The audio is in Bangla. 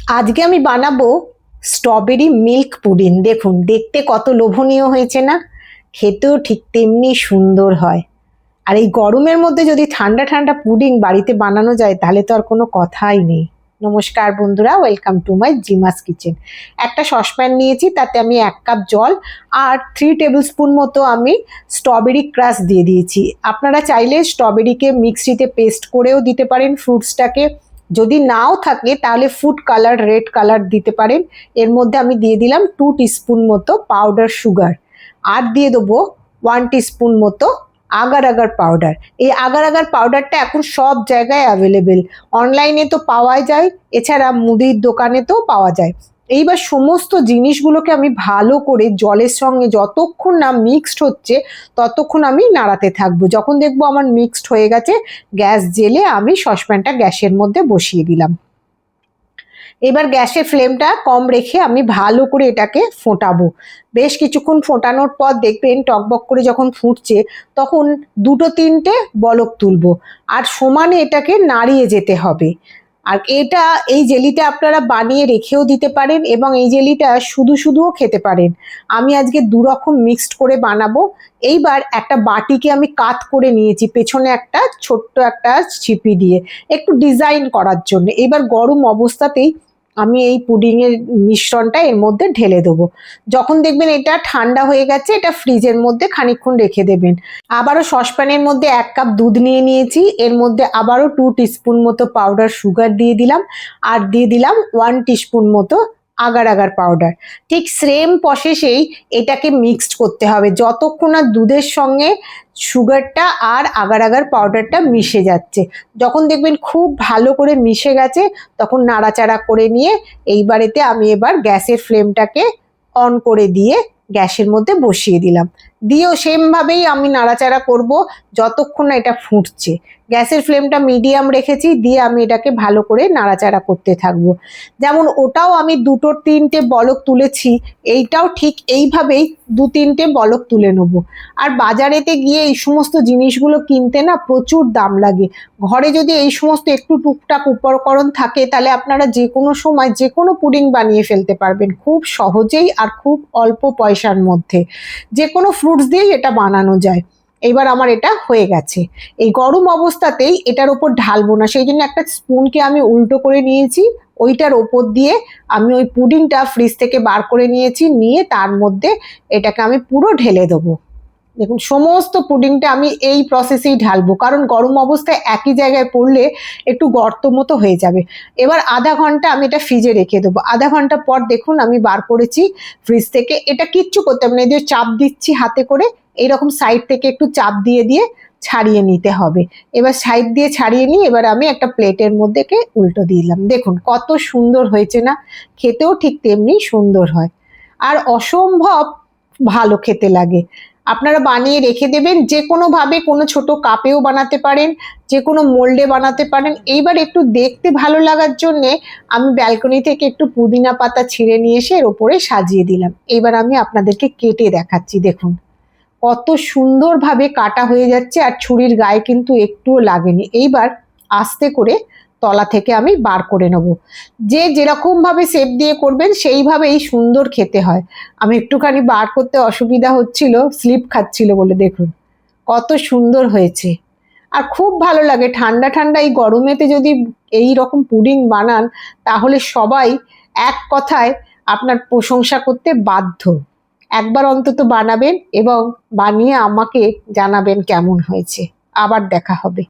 আজকে আমি বানাবো স্ট্রবেরি মিল্ক পুডিং। দেখুন দেখতে কত লোভনীয় হয়েছে না, খেতেও ঠিক তেমনি সুন্দর হয়। আর এই গরমের মধ্যে যদি ঠান্ডা ঠান্ডা পুডিং বাড়িতে বানানো যায় তাহলে তো আর কোনো কথাই নেই। নমস্কার বন্ধুরা, ওয়েলকাম টু মাই জিমাস কিচেন। একটা সসপ্যান নিয়েছি, তাতে আমি 1 কাপ জল আর 3 টেবিল স্পুন মতো আমি স্ট্রবেরি ক্রাশ দিয়ে দিয়েছি। আপনারা চাইলে স্ট্রবেরিকে মিক্সিতে পেস্ট করেও দিতে পারেন ফ্রুটসটাকে। যদি নাও থাকে তাহলে ফুড কালার, রেড কালার দিতে পারেন। এর মধ্যে আমি দিয়ে দিলাম 2 টিস্পুন মতো পাউডার সুগার, আর দিয়ে দেবো 1 টিস্পুন মতো আগার আগার পাউডার। এই আগার আগার পাউডারটা এখন সব জায়গায় অ্যাভেলেবেল, অনলাইনে তো পাওয়া যায়, এছাড়া মুদির দোকানে তো পাওয়া যায়। এইবার সমস্ত জিনিসগুলোকে আমি ভালো করে জলের সঙ্গে যতক্ষণ না মিক্সড হচ্ছে ততক্ষণ আমি নাড়াতে থাকবো। যখন দেখবো আমার মিক্সড হয়ে গেছে, গ্যাস জেলে আমি সসপ্যানটা গ্যাসের মধ্যে বসিয়ে দিলাম। এবার গ্যাসের ফ্লেমটা কম রেখে আমি ভালো করে এটাকে ফোটাবো। বেশ কিছুক্ষণ ফোটানোর পর দেখবেন টকবক করে যখন ফুটছে তখন 2-3টে বলক তুলবো, আর সমানে এটাকে নাড়িয়ে যেতে হবে। আর এই জেলিটা আপনারা বানিয়ে রেখেও দিতে পারেন এবং এই জেলিটা শুধু শুধুও খেতে পারেন। আমি আজকে 2 রকম মিক্সড করে বানাবো। এইবার একটা বাটিকে আমি কাত করে নিয়েছি, পেছনে একটা ছোট্ট একটা ছিপি দিয়ে একটু ডিজাইন করার জন্য। এবার গরম অবস্থাতেই আমি এই পুডিংয়ের মিশ্রণটা এর মধ্যে ঢেলে দেবো। যখন দেখবেন এটা ঠান্ডা হয়ে গেছে, এটা ফ্রিজের মধ্যে খানিকক্ষণ রেখে দেবেন। আবারও সসপ্যানের মধ্যে 1 কাপ দুধ নিয়ে নিয়েছি, এর মধ্যে আবারও 2 টিস্পুন মতো পাউডার সুগার দিয়ে দিলাম, আর দিয়ে দিলাম 1 টিস্পুন মতো আগার আগার পাউডার। ঠিক সেম প্রসেসেই এটাকে মিক্সড করতে হবে যতক্ষণ না দুধের সঙ্গে সুগারটা আর আগার আগার পাউডারটা মিশে যাচ্ছে। যখন দেখবেন খুব ভালো করে মিশে গেছে তখন নাড়াচাড়া করে নিয়ে এইবারেতে আমি এবার গ্যাসের ফ্লেমটাকে অন করে দিয়ে গ্যাসের মধ্যে বসিয়ে দিলাম। দিয়েও সেমভাবেই আমি নাড়াচাড়া করব যতক্ষণ না এটা ফুটছে। গ্যাসের ফ্লেমটা মিডিয়াম রেখেছি, দিয়ে আমি এটাকে ভালো করে নাড়াচাড়া করতে থাকবো। যেমন ওটাও আমি 2-3টে বলক তুলেছি, এইটাও ঠিক এইভাবেই 2-3টে বলক তুলে নেবো। আর বাজারেতে গিয়ে এই সমস্ত জিনিসগুলো কিনতে না প্রচুর দাম লাগে। ঘরে যদি এই সমস্ত একটু টুকটাক উপকরণ থাকে তাহলে আপনারা যে কোনো সময় যে কোনো পুডিং বানিয়ে ফেলতে পারবেন খুব সহজেই আর খুব অল্প পয়সার মধ্যে। যে কোনো ফ্রুটস দিয়েই এটা বানানো যায়। এইবার আমার এটা হয়ে গেছে। এই গরম অবস্থাতেই এটার ওপর ঢালবো না, সেই জন্য একটা স্পুনকে আমি উল্টো করে নিয়েছি, ওইটার ওপর দিয়ে আমি ওই পুডিংটা ফ্রিজ থেকে বার করে নিয়েছি, নিয়ে তার মধ্যে এটাকে আমি পুরো ঢেলে দেবো। দেখুন সমস্ত পুডিংটা আমি এই প্রসেসেই ঢালবো, কারণ গরম অবস্থায় একই জায়গায় পড়লে একটু গর্ত মতো হয়ে যাবে। এবার আধা ঘন্টা আমি এটা ফ্রিজে রেখে দেবো। আধা ঘন্টা পর দেখুন আমি বার করেছি ফ্রিজ থেকে। এটা কিচ্ছু করতে হবে না, এই যে চাপ দিচ্ছি হাতে করে, এইরকম সাইড থেকে একটু চাপ দিয়ে দিয়ে ছাড়িয়ে নিতে হবে। এবার সাইড দিয়ে ছাড়িয়ে নিয়ে এবার আমি একটা প্লেটের মধ্যে উল্টো দিলাম। দেখুন কত সুন্দর হয়েছে না, খেতেও ঠিক তেমনি সুন্দর হয় আর অসম্ভব ভালো খেতে লাগে। আপনারা বানিয়ে রেখে দেবেন, যে কোনোভাবে কোনো ছোট কাপেও বানাতে পারেন, যে কোনো মোল্ডে বানাতে পারেন। এইবার একটু দেখতে ভালো লাগার জন্যে আমি ব্যালকনি থেকে একটু পুদিনা পাতা ছিঁড়ে নিয়ে এসে এর ওপরে সাজিয়ে দিলাম। এবার আমি আপনাদেরকে কেটে দেখাচ্ছি। দেখুন কত সুন্দরভাবে কাটা হয়ে যাচ্ছে আর ছুরির গায়ে কিন্তু একটুও লাগেনি। এইবার আস্তে করে তলা থেকে আমি বার করে নেব। যে যেরকম ভাবে শেপ দিয়ে করবেন সেইভাবেই সুন্দর খেতে হয়। আমি একটুখানি বার করতে অসুবিধা হচ্ছিল, স্লিপ খাচ্ছিল বলে। দেখুন কত সুন্দর হয়েছে আর খুব ভালো লাগে। ঠান্ডা ঠান্ডা এই গরমেতে যদি এই রকম পুডিং বানান তাহলে সবাই এক কথায় আপনার প্রশংসা করতে বাধ্য। একবার অন্তত বানাবেন এবং বানিয়ে আমাকে জানাবেন কেমন হয়েছে। আবার দেখা হবে।